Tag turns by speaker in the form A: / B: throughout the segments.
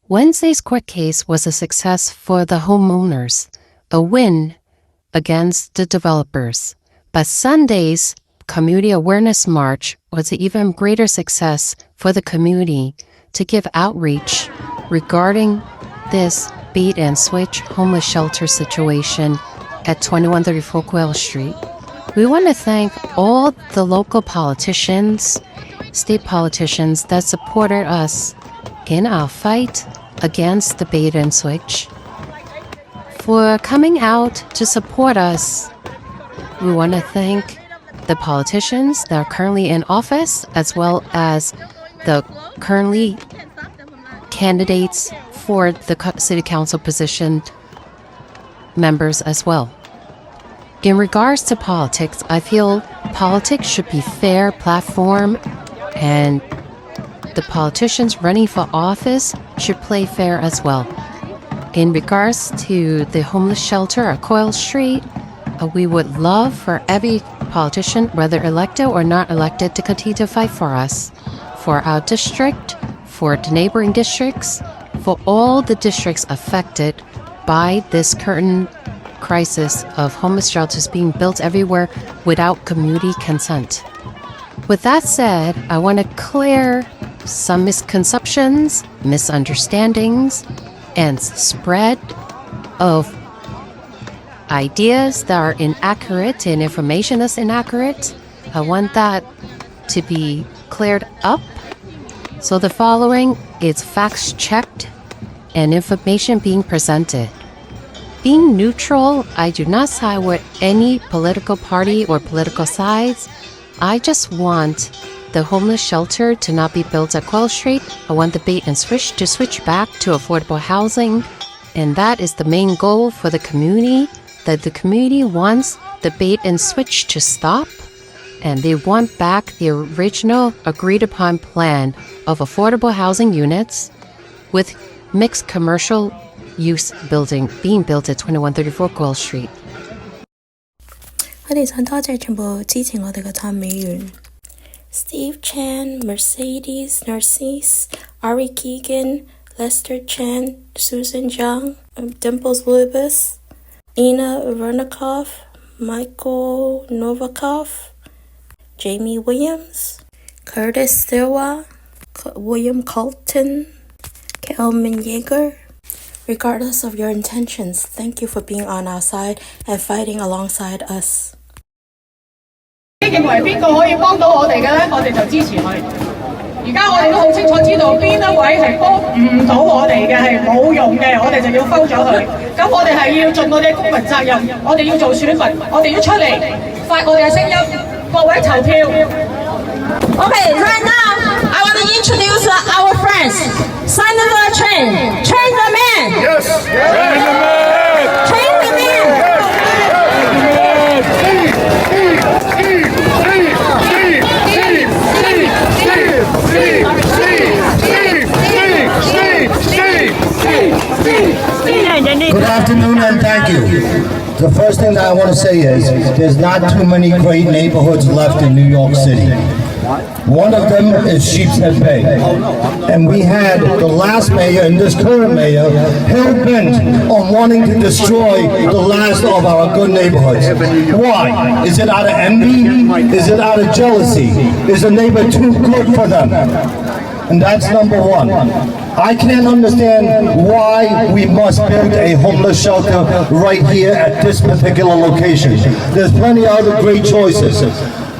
A: Wednesday's court case was a success for the homeowners, a win against the developers. But Sunday's Community Awareness March was an even greater success for the community to give outreach regarding this bait-and-switch homeless shelter situation at 2134 Coyle Street. We want to thank all the local politicians, state politicians that supported us in our fight against the bait-and-switch. For coming out to support us, we want to thank the politicians that are currently in office, as well as the currently candidates for the city council position members as well. In regards to politics, I feel politics should be fair platform, and the politicians running for office should play fair as well. In regards to the homeless shelter at Coyle Street, we would love for every politician, whether elected or not elected, to continue to fight for us, for our district, for the neighboring districts, for all the districts affected by this current crisis of homeless shelters being built everywhere without community consent. With that said, I want to clear some misconceptions, misunderstandings, and spread of ideas that are inaccurate and information that's inaccurate. I want that to be cleared up. So the following is facts checked and information being presented. Being neutral, I do not side with any political party or political sides. I just want the homeless shelter to not be built at Coyle Street. I want the bait and switch to switch back to affordable housing. And that is the main goal for the community, that the community wants the bait and switch to stop, and they want back the original agreed upon plan of affordable housing units with mixed commercial use building being built at 2134 Coyle Street.
B: 我哋想多謝全部支持我哋嘅參議員 Steve Chan, Mercedes, Narcisse, Ari Keegan, Lester Chang, Susan Zhang, Dimples Wilbus, Lina Vernikov, Michael Novakov, Jamie Williams, Curtis Stilwa, William Colton, Kelman Yeager. Regardless of your intentions, thank you for being on our side and fighting alongside us.
C: 認為邊個可以幫到我哋嘅咧，我哋就支持佢。而家我哋都好清楚知道邊一位係幫唔到我哋嘅，係冇用嘅，我哋就要摟咗佢。咁我哋係要盡我哋嘅公民責任，我哋要做選民，我哋要出嚟發我哋嘅聲音，各位投票。
D: Okay, right now I want to introduce our friends. Senator Chang, Chang the man.
E: Yes, Chang the man.
D: Chang the man.
F: Good afternoon and thank you. The first thing that I want to say is there's not too many great neighborhoods left in New York City. One of them is Sheepshead Bay. And we had the last mayor and this current mayor hell-bent on wanting to destroy the last of our good neighborhoods. Why? Is it out of envy? Is it out of jealousy? Is the neighbor too good for them? And that's number one. I can't understand why we must build a homeless shelter right here at this particular location. There's plenty of other great choices.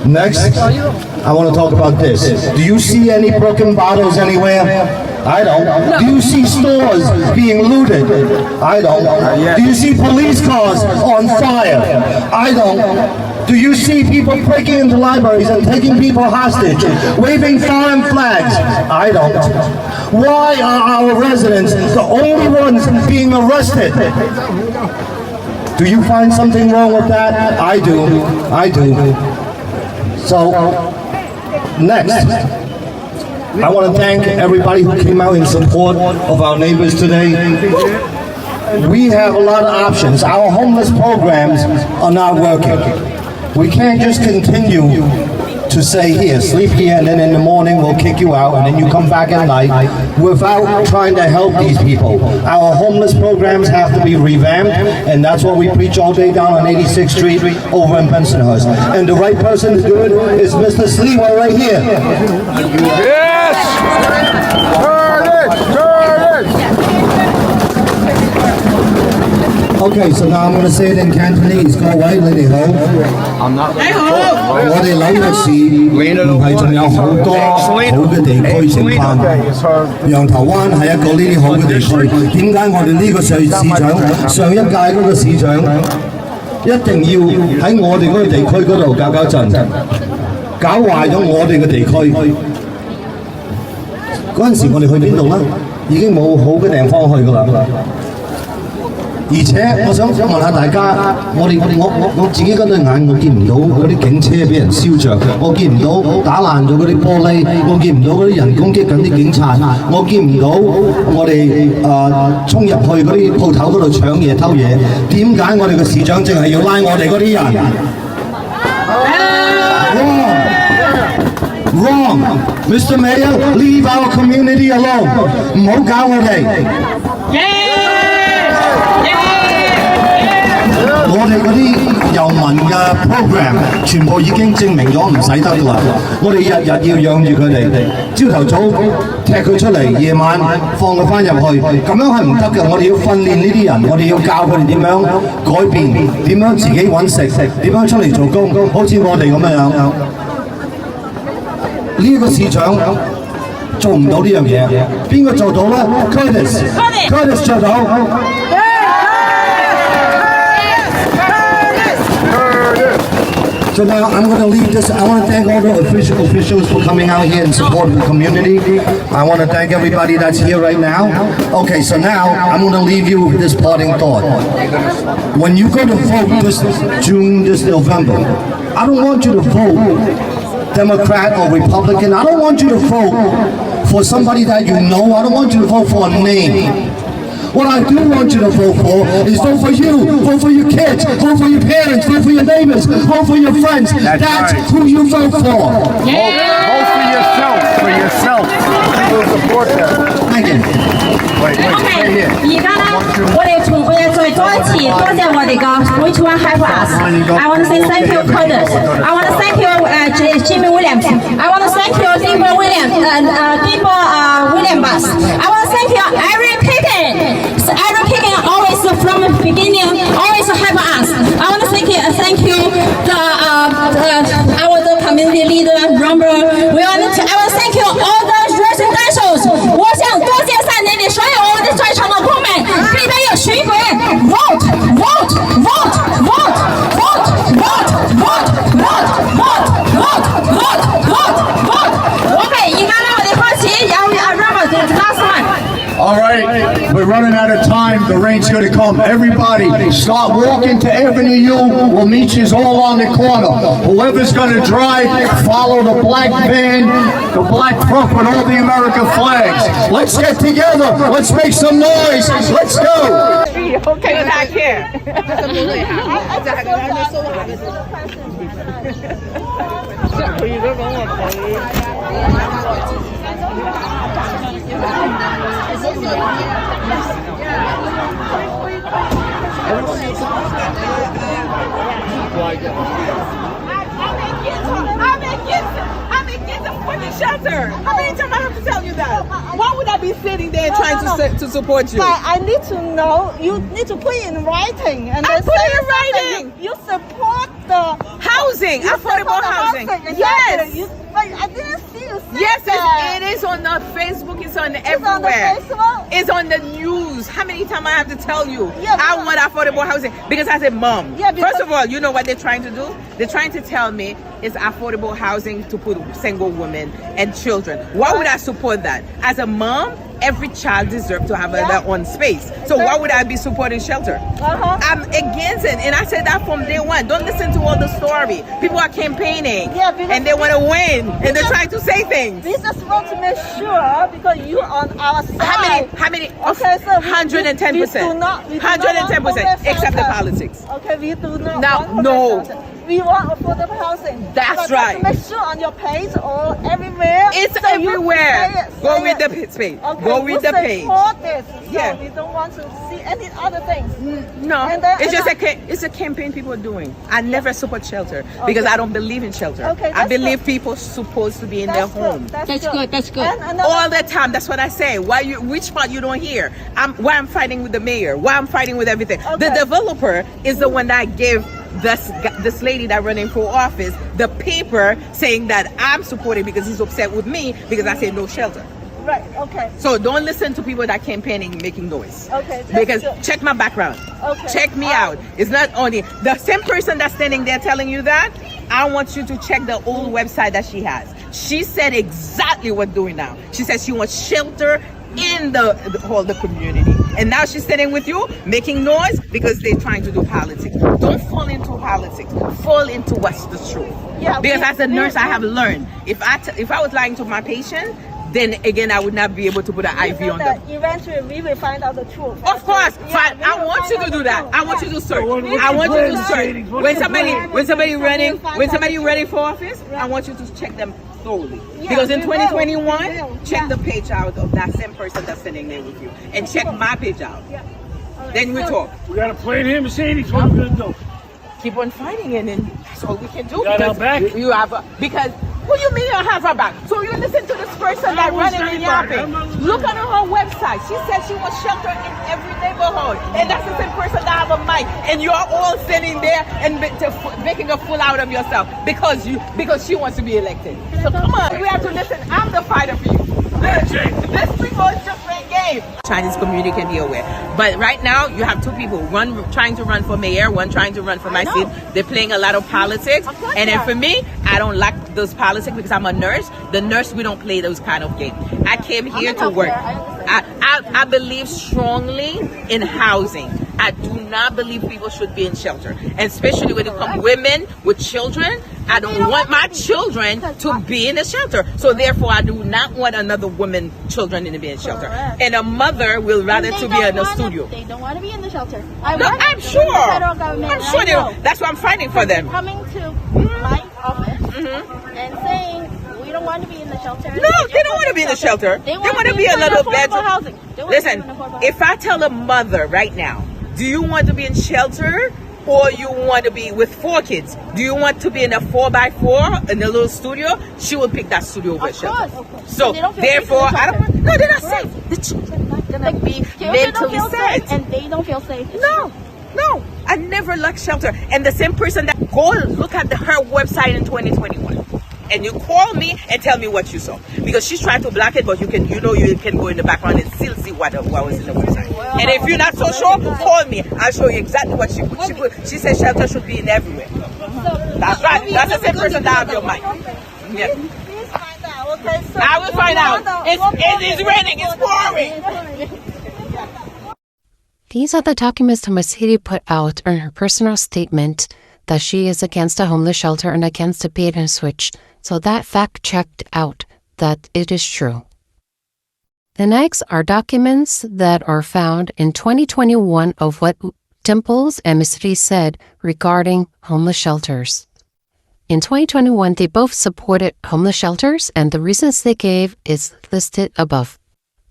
F: Next, I want to talk about this. Do you see any broken bottles anywhere? I don't. Do you see stores being looted? I don't. Do you see police cars on fire? I don't. Do you see people breaking into libraries and taking people hostage, waving foreign flags? I don't. Why are our residents the only ones being arrested? Do you find something wrong with that? I do. I do. So, next, I want to thank everybody who came out in support of our neighbors today. We have a lot of options. Our homeless programs are not working. We can't just continue to to say here, sleep here, and then in the morning we'll kick you out, and then you come back at night without trying to help these people. Our homeless programs have to be revamped, and that's what we preach all day down on 86th Street over in Bensonhurst. And the right person to do it is Mr. Sliwa right here.
E: Yes!
F: Okay, so now I'm going to say it in Cantonese. 各位你哋好，我哋紐約市唔係仲有好多好嘅地區剩翻。羊頭灣係一個呢啲好嘅地區。點解我哋呢個市長上一屆嗰個市長一定要喺我哋嗰個地區嗰度搞震，搞壞咗我哋嘅地區？嗰陣時我哋去邊度咧？已經冇好嘅地方去㗎啦。而且我想問下大家，我自己嗰對眼，我見唔到嗰啲警車俾人燒着，我見唔到打爛咗嗰啲玻璃，我見唔到嗰啲人攻擊緊啲警察，我見唔到我哋衝入去嗰啲鋪頭嗰度搶嘢偷嘢。點解我哋嘅市長淨係要拉我哋嗰啲人？Wrong, Mr. Mayor, leave our community alone. 唔好搞我哋。我哋嗰啲遊民嘅 program 全部已經證明咗唔使得㗎啦。我哋日日要養住佢哋，朝頭早踢佢出嚟，夜晚放佢翻入去，咁樣係唔得嘅。我哋要訓練呢啲人，我哋要教佢哋點樣改變，點樣自己揾食，點樣出嚟做工，好似我哋咁樣。呢個市長做唔到呢樣嘢，邊個做到咧 ？Curtis 做到。So now I'm going to leave this. I want to thank all the officials for coming out here and supporting the community. I want to thank everybody that's here right now. Okay, so now I'm going to leave you with this parting thought. When you go to vote this November, I don't want you to vote Democrat or Republican. I don't want you to vote for somebody that you know. I don't want you to vote for a name. What I do want you to vote for is vote for you, vote for your kids, vote for your parents, vote for your neighbors, vote for your friends. That's who you vote for.
E: Vote for yourself. You will support them.
F: Thank you.
E: Wait, stay here.
D: 而家咧，我哋再一次多謝我哋嘅 Which one help us? I want to say thank you, Curtis. I want to thank you, Jimmy Williams. I want to thank you, Dimple Williams. I want to thank you, Eric Picken. Eric Picken always from the beginning always help us. I want to thank you, our community leader, Rumble. I want to thank you all the residentials. 我想多谢3年里所有我的在场的公民，这边有巡回 vote. Okay, 而家咧我哋開始有Rumble the last one.
G: All right, we're running out of time. The rain's going to come. Everybody, start walking to Avenue U. We'll meet you all on the corner. Whoever's going to drive, follow the black van, the black truck with all the American flags. Let's get together. Let's make some noise. Let's go.
C: Okay, back here. I'm against them putting shelter. How many times I have to tell you that? Why would I be sitting there trying to support you?
H: But I need to know. You need to put it in writing. And
C: I put it in writing.
H: You support the
C: Housing, affordable housing.
H: Yes. But I didn't see you say
C: Yes,
H: that.
C: it is on the Facebook. It's on
H: It's
C: everywhere.
H: on the Facebook?
C: It's on the news. How many times I have to tell you?
H: Yeah,
C: I want affordable housing because as a mom.
H: Yeah, because-
C: First of all, you know what they're trying to do? They're trying to tell me it's affordable housing to put single women and children. Why would I support that? As a mom, every child deserves to have their own space. So why would I be supporting shelter? I'm against it, and I said that from day one. Don't listen to all the story. People are campaigning,
H: Yeah, because-
C: and they want to win, and they're trying to say things.
H: We just want to make sure because you on our side.
C: How many?
H: Okay, so
C: 110%.
H: we do not
C: 110%,
H: want
C: except the
H: shelter.
C: politics.
H: Okay, we do not
C: Now,
H: want
C: no.
H: shelter. we want affordable housing.
I: That's
H: but
I: right.
H: Make sure on your page or everywhere.
I: It's
H: so
I: everywhere. Go with the page.
H: Okay,
I: Go with the page.
H: Support this. So
I: Yeah.
H: we don't want to see any other things.
I: No,
H: And
I: it's just it's a campaign people are doing. I never support shelter because I don't believe in shelter.
H: Okay,
I: I
H: that's
I: believe
H: good.
I: people supposed to be in
H: That's
I: their home.
H: good. That's
D: good. That's good.
H: And
I: All the time. That's what I say. Which part you don't hear? Why I'm fighting with the mayor? Why I'm fighting with everything? The developer is the one that gave this lady that running for office the paper saying that I'm supporting because he's upset with me because I say no shelter.
H: Right. Okay.
I: So don't listen to people that campaigning making noise.
H: Okay. That's
I: Because
H: good.
I: check my background.
H: Okay.
I: Check me out. It's not only the same person that's standing there telling you that. I want you to check the old website that she has. She said exactly what doing now. She said she wants shelter in the community. And now she's standing with you making noise because they're trying to do politics. Don't fall into politics. Fall into what's the truth.
H: Yeah,
I: because as a nurse, I have learned if I was lying to my patient, then again I would not be able to put an IV on them.
H: Eventually, we will find out the truth.
I: Of course, fine.
H: We
I: I
H: will
I: want
H: find
I: you
H: out
I: to do
H: the
I: that.
H: truth.
I: I want you to search.
H: Yeah.
I: I want you to search. When somebody
H: find
I: running for office, I want you to check them thoroughly.
H: Yeah,
I: Because in
H: we will.
I: 2021,
H: We will.
I: check
H: Yeah.
I: the page out of that same person that's sitting there with you, and check my page out.
H: Yeah. All right.
I: Then we
H: So-
I: talk.
J: We got to play him, Mercedes. What we gonna do?
I: Keep on fighting, and then that's all we can do.
J: got our
I: because
J: back?
I: You have because. What do you mean you have her back? So you listen to this person that running and yapping. Look on her website. She said she wants shelter in every neighborhood. And that's the same person that have a mic. And you're all sitting there and making a fool out of yourself because she wants to be elected. So come on, we have to listen. I'm the fighter for you. This people is just playing game. Chinese community can be aware. But right now, you have two people. One trying to run for mayor, one trying to run for my seat. They're playing a lot of politics. And then for me, I don't like those politics because I'm a nurse. The nurse, we don't play those kind of games. I came here to work. I believe strongly in housing. I do not believe people should be in shelter. And especially when it comes women with children, I don't want my children to be in a shelter. So therefore, I do not want another woman, children to be in shelter. And a mother will rather to be in a studio.
K: They don't want to be in the shelter.
I: I'm sure. I'm sure that's why I'm fighting for them.
K: Coming to my office and saying we don't want to be in the shelter.
I: No, they don't want to be in the shelter. They want to be a little better. Listen, if I tell a mother right now, do you want to be in shelter or you want to be with 4 kids? Do you want to be in a 4x4 in a little studio? She will pick that studio over shelter. So therefore, no, they're not safe. The children are not gonna be mentally safe,
K: and they don't feel safe.
I: No, I never liked shelter. And the same person that go look at her website in 2021. And you call me and tell me what you saw because she's trying to block it, but you can go in the background and still see what was in the website. And if you're not so sure, call me. I'll show you exactly what she put. She said shelter should be in everywhere. That's right. That's the same person that have your mic. Yeah.
H: Please find out. Okay. So
I: I will find out. It's raining. It's pouring.
A: These are the documents that Mercedes put out in her personal statement that she is against a homeless shelter and against a bait and switch. So that fact checked out that it is true. The next are documents that are found in 2021 of what Dimples and Mercedes said regarding homeless shelters. In 2021, they both supported homeless shelters, and the reasons they gave is listed above.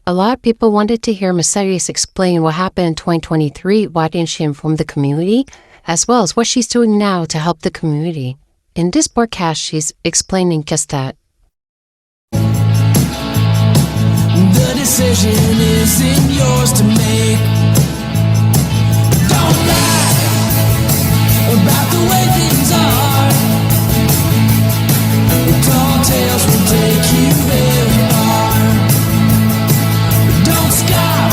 A: A lot of people wanted to hear Mercedes explain what happened in 2023, why didn't she inform the community, as well as what she's doing now to help the community. In this broadcast, she's explaining just that.
L: The decision isn't yours to make. Don't lie about the way things are. The tall tales will take you very far. Don't stop.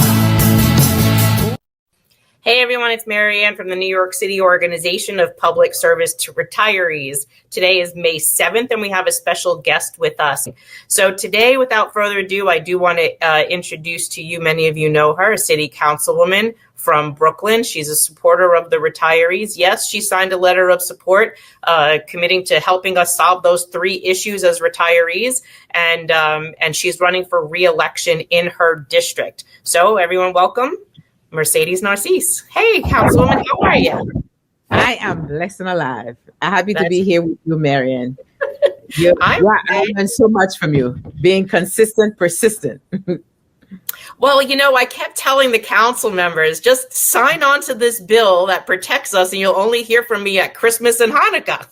M: Hey everyone, it's Marianne from the New York City Organization of Public Service to Retirees. Today is May 7th and we have a special guest with us. So today, without further ado, I do want to introduce to you, many of you know her, a city councilwoman from Brooklyn. She's a supporter of the retirees. Yes, she signed a letter of support committing to helping us solve those 3 issues as retirees. And she's running for re-election in her district. So everyone, welcome Mercedes Narcisse. Hey, Councilwoman, how are you?
N: I am blessed and alive. I'm happy to be here with you, Marianne. I learned so much from you, being consistent, persistent.
M: Well, I kept telling the council members, just sign on to this bill that protects us and you'll only hear from me at Christmas and Hanukkah.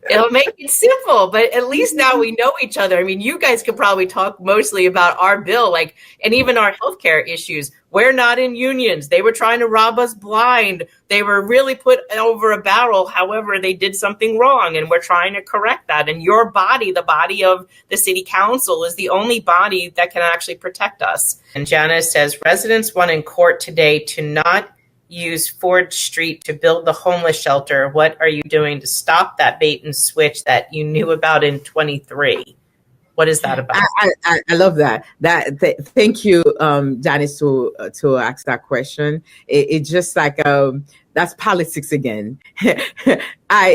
M: It'll make it simple, but at least now we know each other. I mean, you guys could probably talk mostly about our bill, and even our healthcare issues. We're not in unions. They were trying to rob us blind. They were really put over a barrel. However, they did something wrong, and we're trying to correct that. And your body, the body of the city council, is the only body that can actually protect us. And Janice says, residents won in court today to not use Ford Street to build the homeless shelter. What are you doing to stop that bait and switch that you knew about in 23? What is that about?
N: I love that. Thank you, Janice, to ask that question. It's just like that's politics again.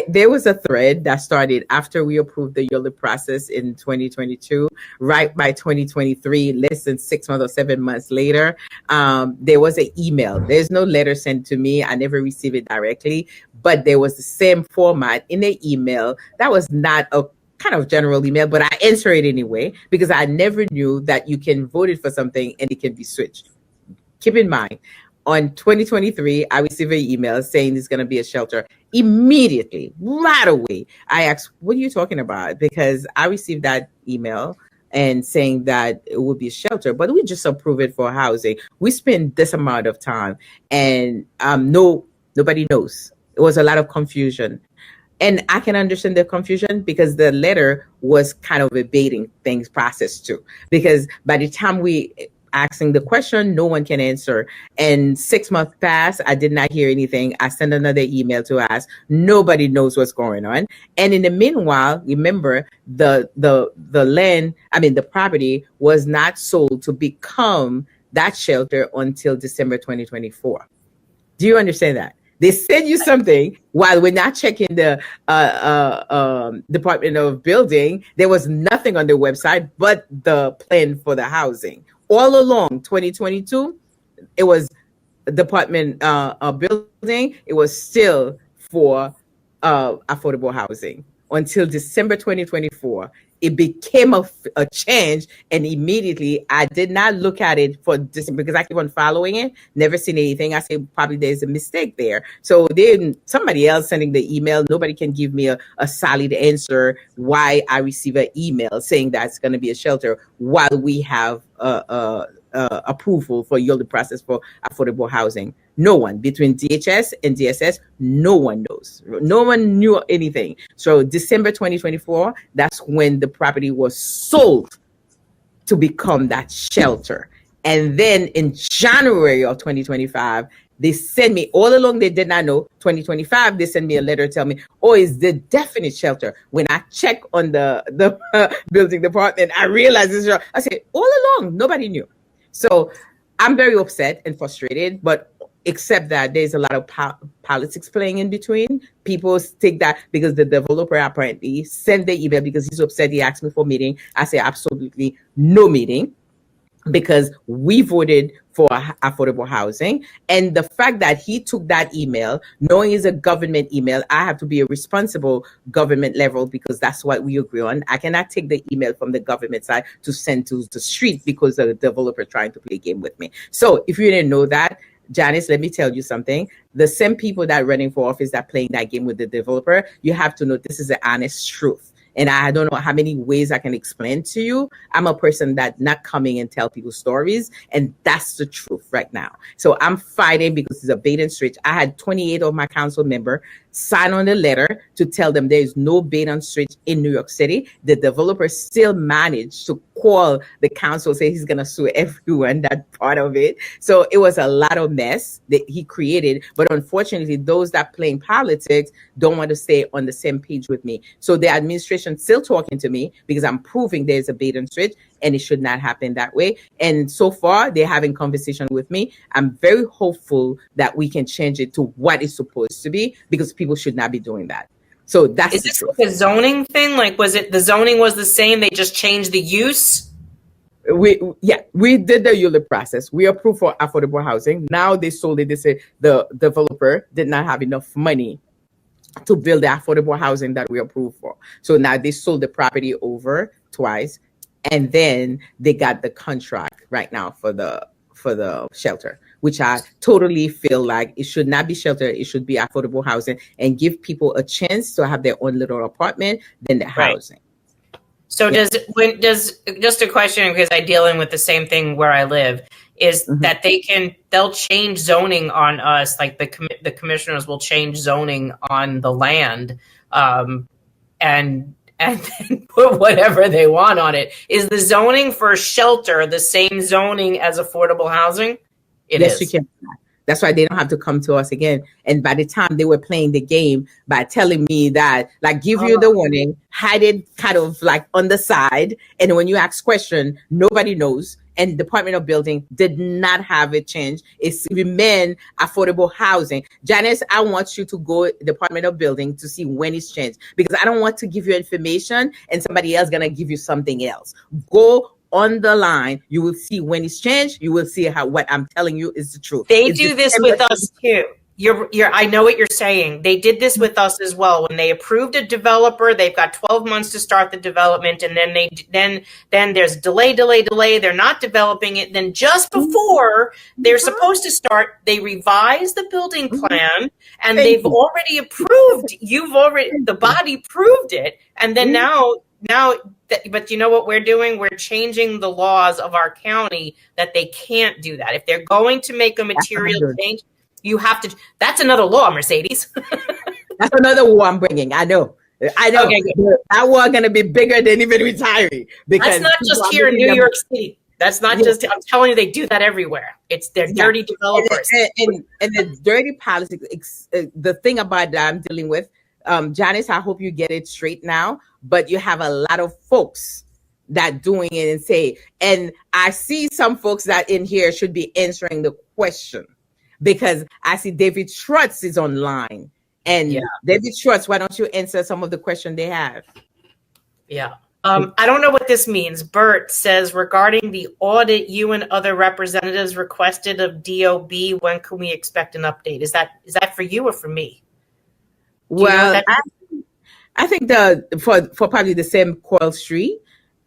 N: There was a thread that started after we approved the YOLA process in 2022. Right by 2023, less than 6 months or 7 months later, there was an email. There's no letter sent to me. I never received it directly, but there was the same format in the email. That was not a kind of general email, but I answer it anyway because I never knew that you can vote it for something and it can be switched. Keep in mind, on 2023, I received an email saying there's going to be a shelter. Immediately, right away, I asked, what are you talking about? Because I received that email and saying that it would be a shelter, but we just approve it for housing. We spend this amount of time and nobody knows. It was a lot of confusion. And I can understand the confusion because the letter was kind of a baiting things process too. Because by the time we asking the question, no one can answer. And 6 months passed, I did not hear anything. I sent another email to ask. Nobody knows what's going on. And in the meanwhile, remember the property was not sold to become that shelter until December 2024. Do you understand that? They send you something while we're not checking the Department of Building. There was nothing on the website but the plan for the housing. All along 2022, it was Department of Building. It was still for affordable housing until December 2024. It became a change, and immediately I did not look at it for this because I keep on following it, never seen anything. I say probably there's a mistake there. So then somebody else sending the email, nobody can give me a solid answer why I receive an email saying that's going to be a shelter while we have approval for YOLA process for affordable housing. No one between DHS and DSS, no one knows. No one knew anything. So December 2024, that's when the property was sold to become that shelter. And then in January of 2025, they sent me, all along they did not know, 2025, they sent me a letter telling me, it's the definite shelter. When I check on the building department, I realized this. I said, all along, nobody knew. So I'm very upset and frustrated, but except that there's a lot of politics playing in between. People think that because the developer apparently sent the email because he's upset, he asked me for a meeting. I say absolutely no meeting because we voted for affordable housing. And the fact that he took that email, knowing it's a government email, I have to be a responsible government level because that's what we agree on. I cannot take the email from the government side to send to the street because of the developer trying to play a game with me. So if you didn't know that, Janice, let me tell you something. The same people that are running for office that are playing that game with the developer, you have to know this is the honest truth. And I don't know how many ways I can explain to you. I'm a person that not coming and tell people stories. And that's the truth right now. So I'm fighting because it's a bait and switch. I had 28 of my council members sign on the letter to tell them there is no bait and switch in New York City. The developer still managed to call the council, say he's going to sue everyone, that part of it. So it was a lot of mess that he created. But unfortunately, those that playing politics don't want to stay on the same page with me. So the administration still talking to me because I'm proving there's a bait and switch and it should not happen that way. And so far, they're having conversation with me. I'm very hopeful that we can change it to what it's supposed to be because people should not be doing that. So that's
M: the truth. Like a zoning thing? Like, was it the zoning was the same? They just changed the use?
N: we did the ULIP process. We approved for affordable housing. Now they sold it. They say the developer did not have enough money to build the affordable housing that we approved for. So now they sold the property over twice, and then they got the contract right now for the shelter, which I totally feel like it should not be shelter. It should be affordable housing and give people a chance to have their own little apartment than the housing.
M: So just a question, because I'm dealing with the same thing where I live, is that they'll change zoning on us, like the commissioners will change zoning on the land, and then put whatever they want on it. Is the zoning for shelter the same zoning as affordable housing?
N: Yes, you can. That's why they don't have to come to us again. And by the time they were playing the game by telling me that, like, give you the warning, hide it kind of like on the side. And when you ask question, nobody knows. And Department of Building did not have it changed. It's remain affordable housing. Janice, I want you to go Department of Building to see when it's changed, because I don't want to give you information and somebody else gonna give you something else. Go on the line, you will see when it's changed. You will see how what I'm telling you is the truth.
M: They do this with us too. I know what you're saying. They did this with us as well. When they approved a developer, they've got 12 months to start the development, and then there's delay. They're not developing it. Then just before they're supposed to start, they revise the building plan, and they've already approved. The body proved it, and then now. But you know what we're doing? We're changing the laws of our county that they can't do that. If they're going to make a material change, you have to. That's another law, Mercedes.
N: That's another war I'm bringing. I know. Okay, that war going to be bigger than even retiring.
M: Because that's not just here in New York City. That's not just. I'm telling you, they do that everywhere. They're dirty developers.
N: And the dirty politics. The thing about that I'm dealing with. Janice, I hope you get it straight now, but you have a lot of folks that doing it and say, and I see some folks that in here should be answering the question, because I see David Schwartz is online, and David Schwartz, why don't you answer some of the questions they have?
M: Yeah. I don't know what this means. Bert says, regarding the audit you and other representatives requested of DOB, when can we expect an update? Is that for you or for me?
N: Well, I think for probably the same Coyle Street,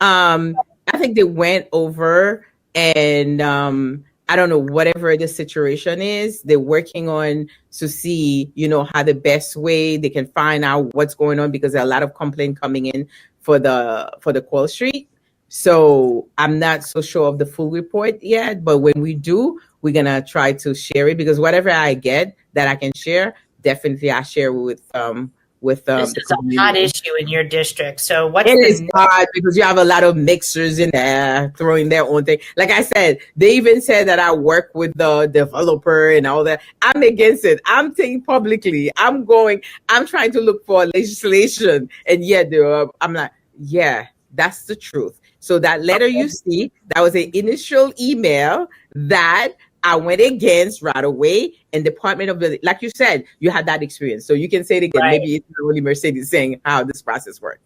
N: I think they went over, and I don't know, whatever the situation is, they're working on to see, how the best way they can find out what's going on, because there are a lot of complaints coming in for the Coyle Street. So I'm not so sure of the full report yet, but when we do, we're gonna try to share it, because whatever I get that I can share, definitely I share with
M: this is a hot issue in your district. So
N: it is hard, because you have a lot of mixers in there throwing their own thing. Like I said, they even said that I work with the developer and all that. I'm against it. I'm saying publicly, I'm trying to look for legislation, and yet I'm like, yeah, that's the truth. So that letter you see, that was an initial email that I went against right away, and Department of Building, like you said, you had that experience. So you can say it again. Right. Maybe it's not really Mercedes saying how this process works.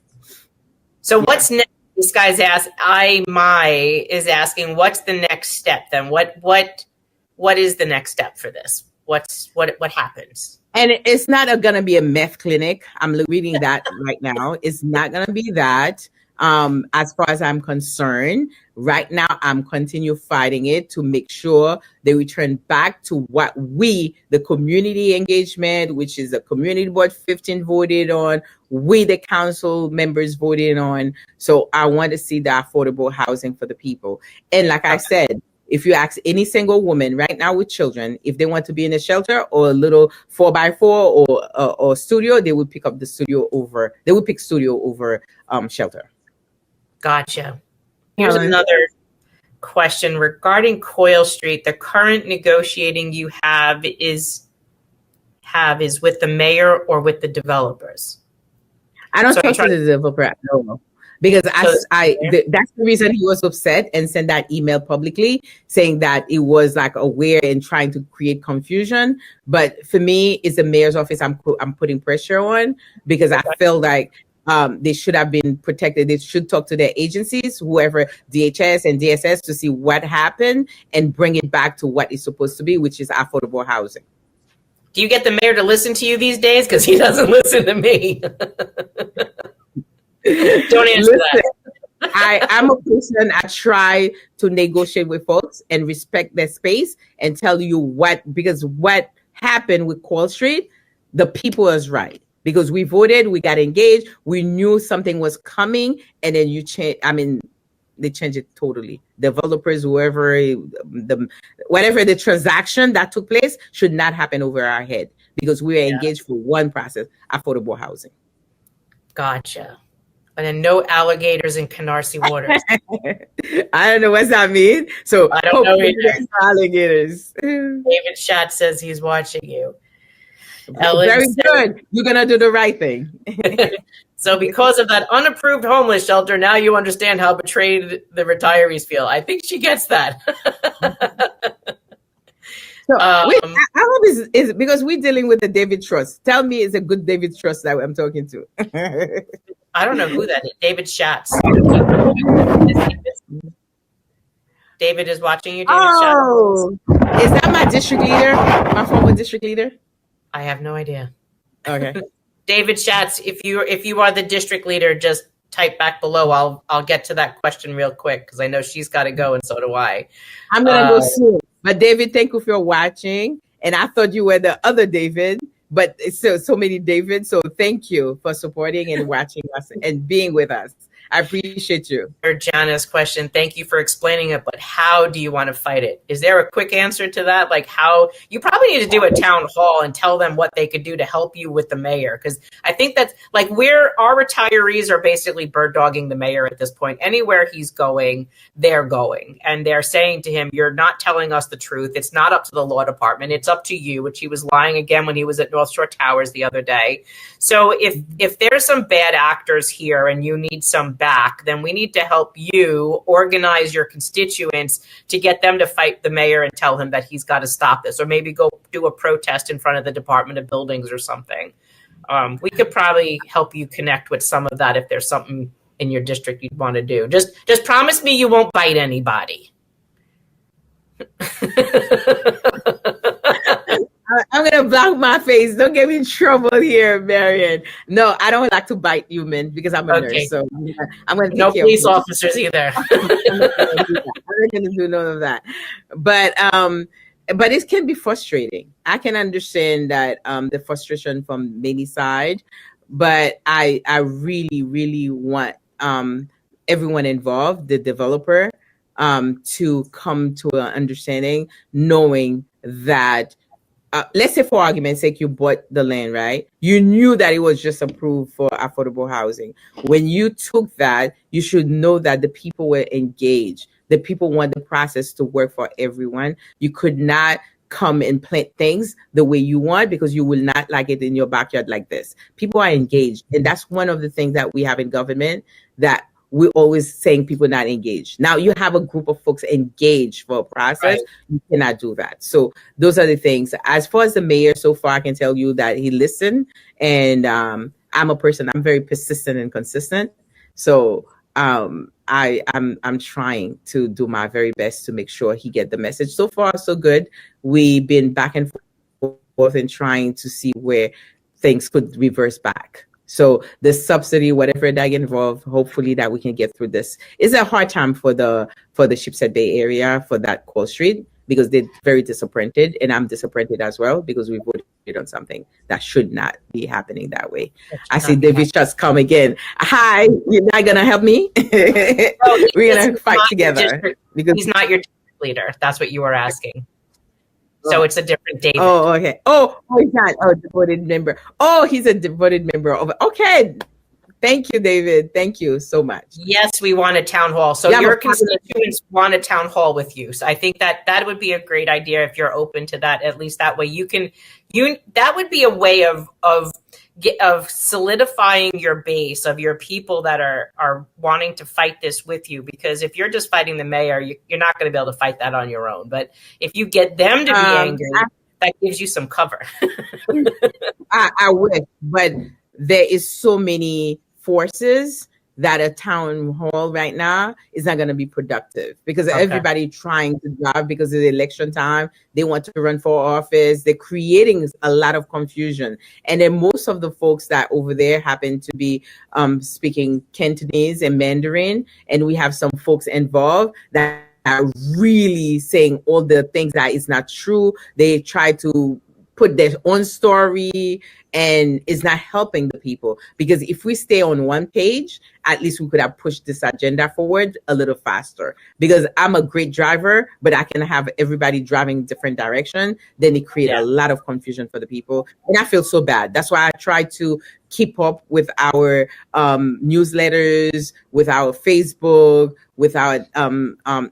M: So what's next? This guy's is asking, what's the next step then? What is the next step for this? What happens?
N: And it's not going to be a meth clinic. I'm reading that right now. It's not going to be that. As far as I'm concerned, right now, I'm continue fighting it to make sure they return back to what the community engagement, which is the community board 15 voted on, the council members voted on. So I want to see the affordable housing for the people. And like I said, if you ask any single woman right now with children, if they want to be in a shelter or a little 4x4 or studio, they would pick up the studio over. They would pick studio over shelter.
M: Gotcha. Here's another question regarding Coyle Street. The current negotiating you have is with the mayor or with the developers?
N: I don't talk to the developer at all, because that's the reason he was upset and sent that email publicly saying that it was like aware and trying to create confusion. But for me, it's the mayor's office I'm putting pressure on, because I feel like They should have been protected. They should talk to their agencies, whoever, DHS and DSS, to see what happened and bring it back to what it's supposed to be, which is affordable housing.
M: Do you get the mayor to listen to you these days? Because he doesn't listen to me. Don't answer that.
N: I'm a person, I try to negotiate with folks and respect their space and tell you because what happened with Coyle Street, the people was right. Because we voted, we got engaged, we knew something was coming, and then they changed it totally. Developers, whoever, whatever the transaction that took place should not happen over our head because we were engaged for one process, affordable housing.
M: Gotcha. And then no alligators in Canarsie waters.
N: I don't know what that means. So
M: I don't know either.
N: Alligators.
M: David Schatz says he's watching you.
N: Very good. You're going to do the right thing.
M: So because of that unapproved homeless shelter, now you understand how betrayed the retirees feel. I think she gets that.
N: So I hope is because we're dealing with the David Trust. Tell me it's a good David Trust that I'm talking to.
M: I don't know who that is. David Schatz. David is watching you, David Schatz.
N: Is that my district leader? My former district leader?
M: I have no idea.
N: Okay.
M: David Schatz, if you are the district leader, just type back below. I'll get to that question real quick because I know she's got to go and so do I.
N: I'm gonna go soon. But David, thank you for watching. And I thought you were the other David, but it's so many David. So thank you for supporting and watching us and being with us. I appreciate you.
M: Jana's question, thank you for explaining it, but how do you want to fight it? Is there a quick answer to that? Like how, you probably need to do a town hall and tell them what they could do to help you with the mayor. Because I think that's like our retirees are basically bird dogging the mayor at this point. Anywhere he's going, they're going. And they're saying to him, you're not telling us the truth. It's not up to the law department. It's up to you, which he was lying again when he was at North Shore Towers the other day. So if there's some bad actors here and you need some back, then we need to help you organize your constituents to get them to fight the mayor and tell him that he's got to stop this, or maybe go do a protest in front of the Department of Buildings or something. We could probably help you connect with some of that if there's something in your district you'd want to do. Just promise me you won't bite anybody.
N: I'm going to block my face. Don't get me in trouble here, Marian. No, I don't like to bite humans because I'm a nurse. So I'm going to
M: no police officers either.
N: I'm not going to do none of that. But it can be frustrating. I can understand that the frustration from many sides, but I really, really want everyone involved, the developer, to come to an understanding, knowing that let's say for argument's sake, you bought the land, right? You knew that it was just approved for affordable housing. When you took that, you should know that the people were engaged. The people want the process to work for everyone. You could not come and plant things the way you want because you will not like it in your backyard like this. People are engaged. And that's one of the things that we have in government that we're always saying people not engaged. Now you have a group of folks engaged for a process. Right. You cannot do that. So those are the things. As far as the mayor, so far I can tell you that he listened, and I'm a person, I'm very persistent and consistent. So I'm trying to do my very best to make sure he get the message. So far, so good. We've been back and forth and trying to see where things could reverse back. So the subsidy, whatever that involved, hopefully that we can get through this. It's a hard time for the Shipshead Bay area, for that Coyle Street, because they're very disappointed, and I'm disappointed as well because we voted on something that should not be happening that way. I see David just come again. Hi, you're not gonna help me? Well, we're gonna fight together because
M: he's not your district leader. That's what you were asking. So it's a different David.
N: Oh, okay. Oh, he's not. Oh, devoted member. Oh, he's a devoted member of. Okay. Thank you, David. Thank you so much.
M: Yes, we want a town hall. So your constituents want a town hall with you. So I think that would be a great idea if you're open to that. At least that way that would be a way of solidifying your base of your people that are wanting to fight this with you. Because if you're just fighting the mayor, you're not going to be able to fight that on your own. But if you get them to be angry, that gives you some cover.
N: I wish, but there is so many forces that a town hall right now is not going to be productive because everybody trying to drive because of the election time. They want to run for office. They're creating a lot of confusion. And then most of the folks that over there happen to be speaking Cantonese and Mandarin. And we have some folks involved that are really saying all the things that is not true. They try to put their own story and it's not helping the people, because if we stay on one page, at least we could have pushed this agenda forward a little faster. Because I'm a great driver, but I can have everybody driving different direction, then it creates a lot of confusion for the people. And I feel so bad. That's why I try to keep up with our newsletters, with our Facebook, with our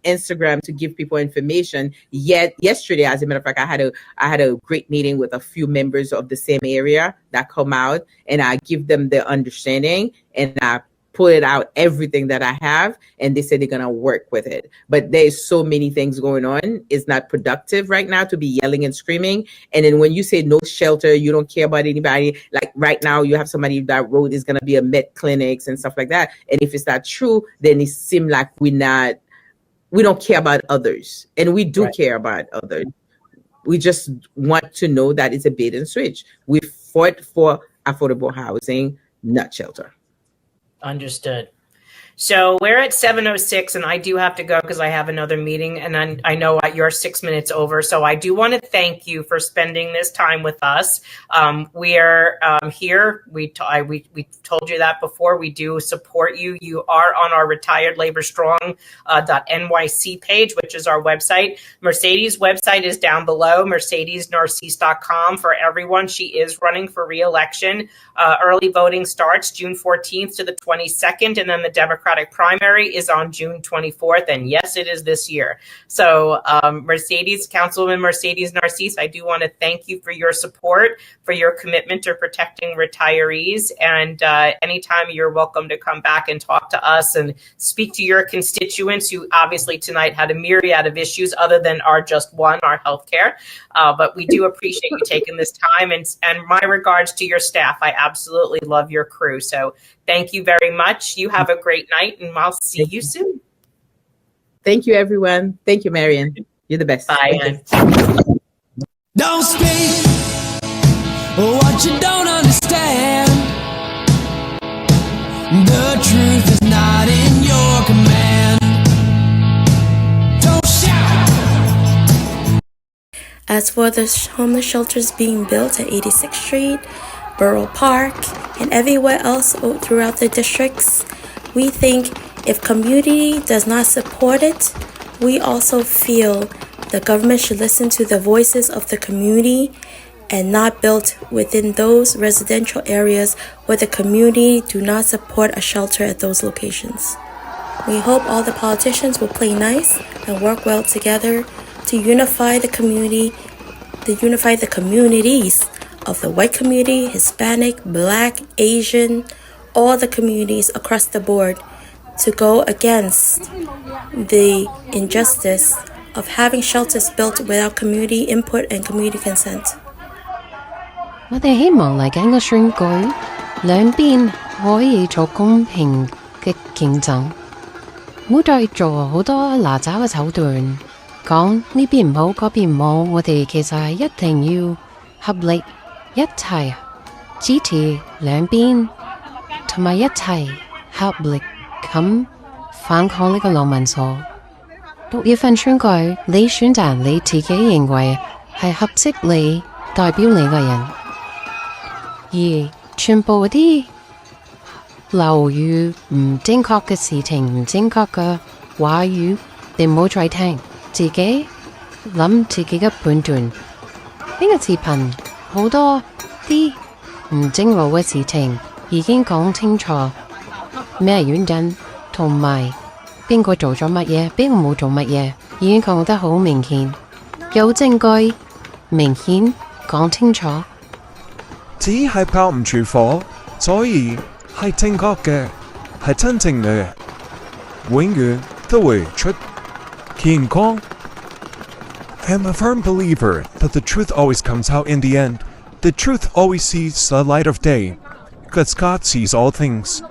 N: Instagram to give people information. Yet yesterday, as a matter of fact, I had a great meeting with a few members of the same area that come out, and I give them the understanding, and I put it out everything that I have, and they said they're gonna work with it. But there's so many things going on. It's not productive right now to be yelling and screaming. And then when you say no shelter, you don't care about anybody. Like right now, you have somebody that wrote is gonna be a med clinics and stuff like that. And if it's not true, then it seems like we don't care about others, and we do care about others. We just want to know that it's a bait and switch. We fought for affordable housing, not shelter.
M: Understood. So we're at 7:06, and I do have to go because I have another meeting, and I know you're 6 minutes over. So I do want to thank you for spending this time with us. We are here. We told you that before. We do support you. You are on our Retired Labor Strong .nyc page, which is our website. Mercedes' website is down below, mercedesnarcisse.com for everyone. She is running for re-election. Early voting starts June 14th to the 22nd, and then the Democratic primary is on June 24th. And yes, it is this year. So Councilwoman Mercedes Narcisse, I do want to thank you for your support, for your commitment to protecting retirees. And anytime you're welcome to come back and talk to us and speak to your constituents who obviously tonight had a myriad of issues other than our just one, our healthcare. But we do appreciate you taking this time, and my regards to your staff. I absolutely love your crew. So thank you very much. You have a great night, and I'll see you soon.
N: Thank you, everyone. Thank you, Marian. You're the best.
M: Bye.
L: Don't speak what you don't understand. The truth is not in your command. Don't shout.
B: As for the homeless shelters being built at 86th Street, Borough Park, and everywhere else throughout the districts, we think if community does not support it, we also feel the government should listen to the voices of the community and not build within those residential areas where the community do not support a shelter at those locations. We hope all the politicians will play nice and work well together to unify the communities of the white community, Hispanic, Black, Asian, all the communities across the board, to go against the injustice of having shelters built without community input and community consent.
A: 我哋希望嚟緊嘅選舉，兩邊可以做公平嘅競爭，唔好再做好多拿找嘅手段，講呢邊唔好，嗰邊唔好。我哋其實係一定要合力一齊支持兩邊，同埋一齊合力咁反抗呢個農民所。6月份選舉，你選擇你自己認為係合適你代表你嘅人。而全部嗰啲流語唔正確嘅事情、唔正確嘅話語，你唔好再聽，自己諗自己嘅判斷。呢個視頻好多啲唔正路嘅事情已經講清楚咩原因，同埋邊個做咗乜嘢，邊個冇做乜嘢，已經講得好明顯，有證據明顯講清楚。
O: 紙係包唔住火，所以係正確嘅，係真正嘅，永遠都會出乾光。I am a firm believer that the truth always comes out in the end. The truth always sees the light of day, because God sees all things.